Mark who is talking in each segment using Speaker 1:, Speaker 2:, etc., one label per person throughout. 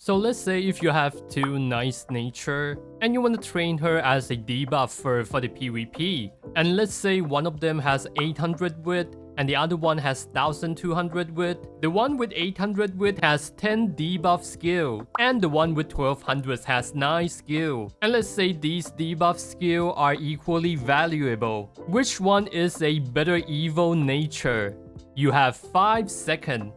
Speaker 1: So let's say if you have 2 nice nature and you want to train her as a debuffer for the PvP, and let's say one of them has 800 wit and the other one has 1200 wit. The one with 800 wit has 10 debuff skill and the one with 1200 has 9 skill. And let's say these debuff skill are equally valuable. Which one is a better evil nature? You have 5 seconds.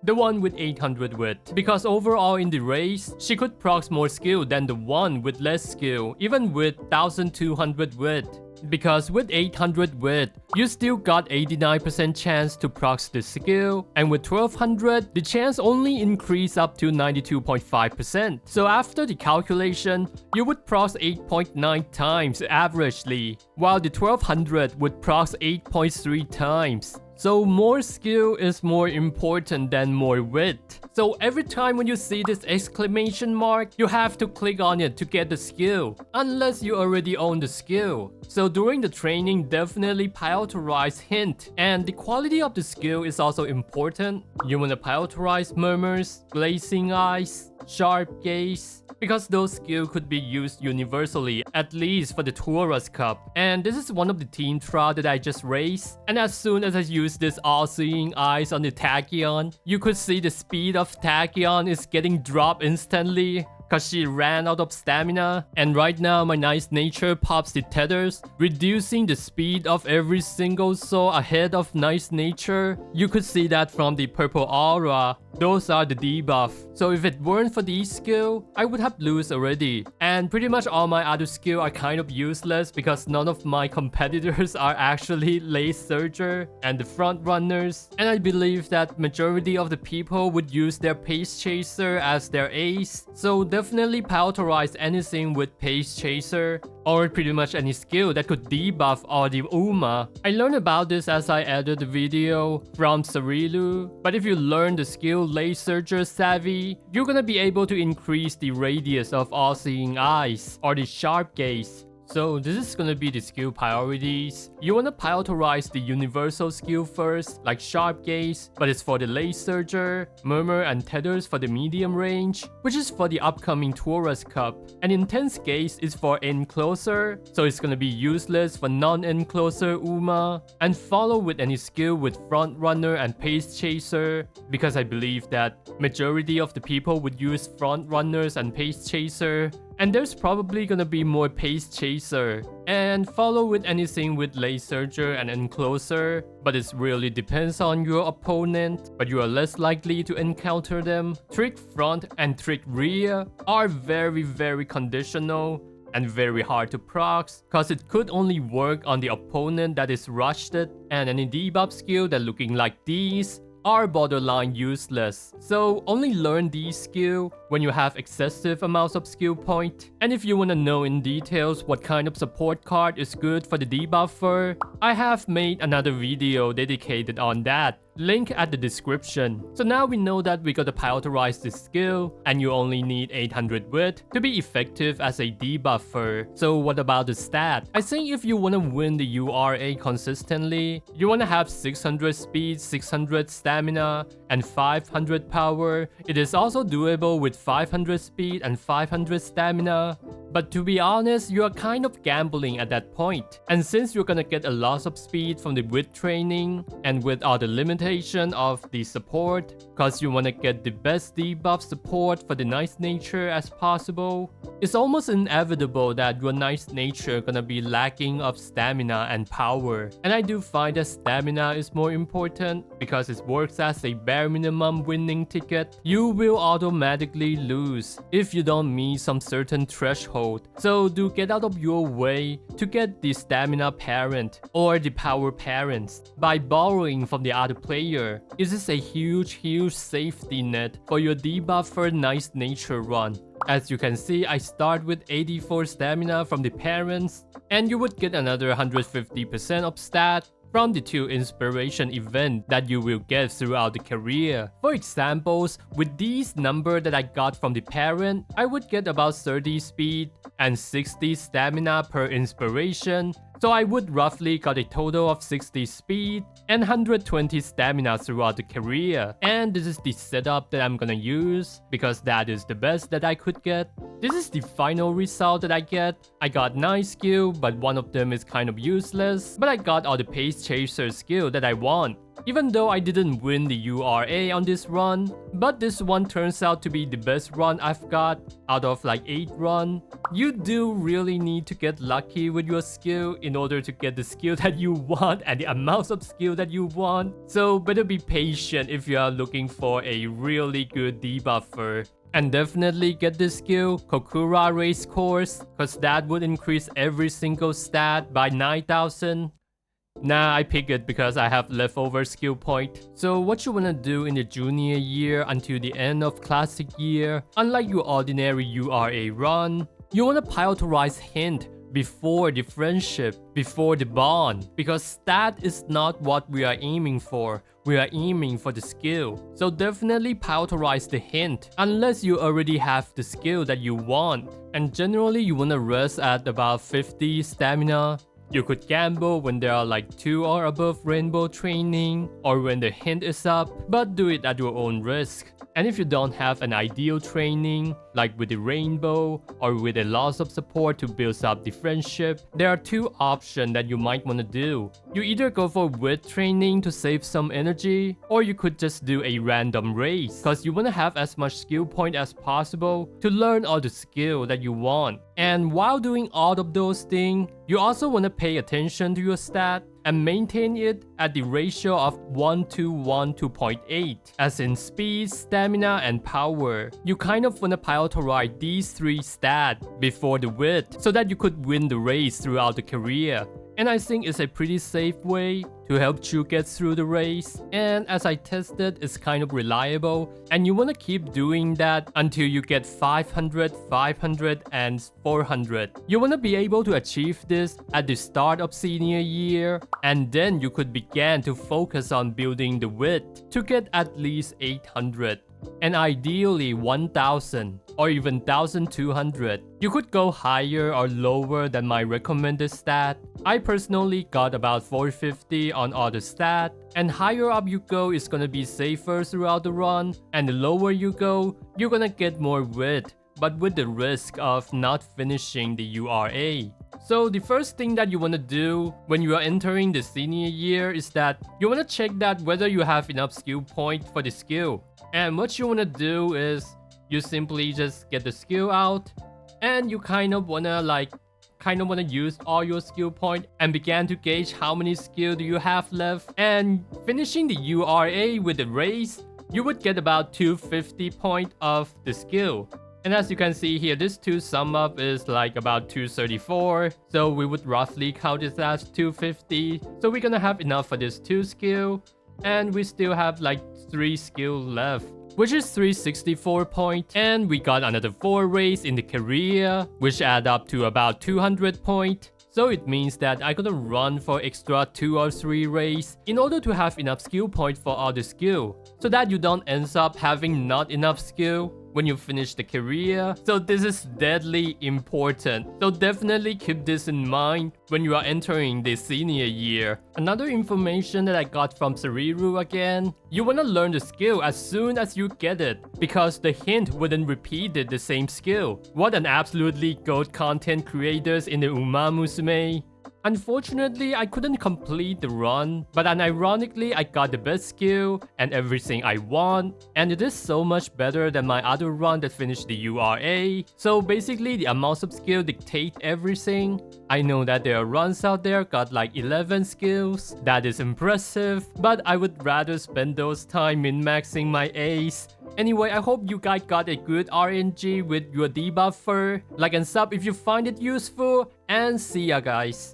Speaker 1: The one with 800 wit, because overall in the race, she could proc more skill than the one with less skill, even with 1200 wit. Because with 800 wit, you still got 89% chance to proc the skill, and with 1200, the chance only increase up to 92.5%. So after the calculation, you would proc 8.9 times averagely, while the 1200 would proc 8.3 times. So more skill is more important than more wit. So every time when you see this exclamation mark, you have to click on it to get the skill, unless you already own the skill. So during the training, definitely prioritize hint, and the quality of the skill is also important. You want to prioritize murmurs, glazing eyes, sharp gaze, because those skills could be used universally, at least for the Taurus Cup. And this is one of the team trial that I just raised, and as soon as I use this all-seeing eyes on the Tachyon, you could see the speed of Tachyon is getting dropped instantly, cause she ran out of stamina. And right now my nice nature pops the tethers, reducing the speed of every single soul ahead of nice nature. You could see that from the purple aura. Those are the debuff. So if it weren't for these skill, I would have lose already. And pretty much all my other skill are kind of useless because none of my competitors are actually Lace Surger and the front runners. And I believe that majority of the people would use their Pace Chaser as their ace. So definitely prioritize anything with Pace Chaser, or pretty much any skill that could debuff all the Uma. I learned about this as I edited the video from Sarilu, but if you learn the skill Lace Surger Savvy, you're gonna be able to increase the radius of all-seeing eyes, or the sharp gaze. So this is gonna be the skill priorities. You wanna prioritize the universal skill first, like Sharp Gaze, but it's for the Lace Surger, Murmur and Tethers for the medium range, which is for the upcoming Taurus Cup. And Intense Gaze is for Encloser, so it's gonna be useless for non-Encloser Uma. And follow with any skill with Front Runner and Pace Chaser, because I believe that majority of the people would use Front Runners and Pace Chaser. And there's probably gonna be more Pace Chaser. And follow with anything with Lace Surger and Encloser, but it really depends on your opponent, but you are less likely to encounter them. Trick Front and Trick Rear are very conditional and very hard to proc, cause it could only work on the opponent that is rushed it, and any debuff skill that looking like these are borderline useless. So only learn these skills when you have excessive amounts of skill point. And if you want to know in details what kind of support card is good for the debuffer, I have made another video dedicated on that. Link at the description. So now we know that we gotta prioritize this skill, and you only need 800 wit to be effective as a debuffer. So what about the stat? I think if you wanna win the URA consistently, you wanna have 600 speed, 600 stamina, and 500 power. It is also doable with 500 speed and 500 stamina. But to be honest, you are kind of gambling at that point. And since you're gonna get a lot of speed from the wit training, and with all the limitation of the support, cause you wanna get the best debuff support for the nice nature as possible, it's almost inevitable that your nice nature gonna be lacking of stamina and power. And I do find that stamina is more important because it works as a bare minimum winning ticket. You will automatically lose if you don't meet some certain threshold. So do get out of your way to get the stamina parent or the power parents by borrowing from the other player. This is a huge safety net for your debuffer nice nature run. As you can see, I start with 84 stamina from the parents, and you would get another 150% of stat from the 2 inspiration events that you will get throughout the career. For examples, with these numbers that I got from the parent, I would get about 30 speed, and 60 stamina per inspiration. So I would roughly got a total of 60 speed and 120 stamina throughout the career. And this is the setup that I'm gonna use because that is the best that I could get. This is the final result that I get. I got 9 skill, but one of them is kind of useless. But I got all the pace chaser skill that I want. Even though I didn't win the URA on this run, but this one turns out to be the best run I've got out of like 8 run. You do really need to get lucky with your skill in order to get the skill that you want and the amounts of skill that you want. So better be patient if you are looking for a really good debuffer. And definitely get this skill, Kokura Race Course, cause that would increase every single stat by 9,000. Nah, I pick it because I have leftover skill point. So what you wanna do in the junior year until the end of classic year, unlike your ordinary URA run, you wanna prioritize hint before the friendship, before the bond, because stat is not what we are aiming for. We are aiming for the skill. So definitely prioritize the hint unless you already have the skill that you want. And generally you wanna rest at about 50 stamina. You could gamble when there are like 2 or above rainbow training or when the hint is up, but do it at your own risk. And if you don't have an ideal training, like with the rainbow or with a loss of support to build up the friendship, there are 2 options that you might want to do. You either go for wit training to save some energy, or you could just do a random race, cause you want to have as much skill point as possible to learn all the skill that you want. And while doing all of those things, you also want to pay attention to your stat and maintain it at the ratio of 1 to 1 to 0.8, as in speed, stamina, and power. You kind of want to prioritize these 3 stats before the wit so that you could win the race throughout the career. And I think it's a pretty safe way to help you get through the race. And as I tested, it's kind of reliable. And you want to keep doing that until you get 500, 500, and 400. You want to be able to achieve this at the start of senior year. And then you could begin to focus on building the wit to get at least 800. And ideally 1000 or even 1200. You could go higher or lower than my recommended stat. I personally got about 450 on all the stat, and higher up you go is gonna be safer throughout the run, and the lower you go, you're gonna get more wit, but with the risk of not finishing the URA. So the first thing that you want to do when you are entering the senior year is that you want to check that whether you have enough skill point for the skill. And what you want to do is you simply just get the skill out, and you kind of want to use all your skill point and begin to gauge how many skill do you have left. And finishing the URA with the race, you would get about 250 point of the skill. And as you can see here, this 2 sum up is like about 234. So we would roughly count it as 250. So we're gonna have enough for this 2 skill. And we still have like 3 skill left, which is 364 point. And we got another 4 race in the career, which add up to about 200 point. So it means that I gotta run for extra 2 or 3 race in order to have enough skill point for all the skill, so that you don't end up having not enough skill when you finish the career. So this is deadly important. So definitely keep this in mind when you are entering the senior year. Another information that I got from Sariru again, you wanna learn the skill as soon as you get it, because the hint wouldn't repeat the same skill. What an absolutely gold content creators in the Uma Musume. Unfortunately, I couldn't complete the run, but unironically, I got the best skill and everything I want, and it is so much better than my other run that finished the URA. So basically, the amounts of skill dictate everything. I know that there are runs out there got like 11 skills. That is impressive, but I would rather spend those time min-maxing my ace. Anyway, I hope you guys got a good RNG with your debuffer. Like and sub if you find it useful, and see ya guys.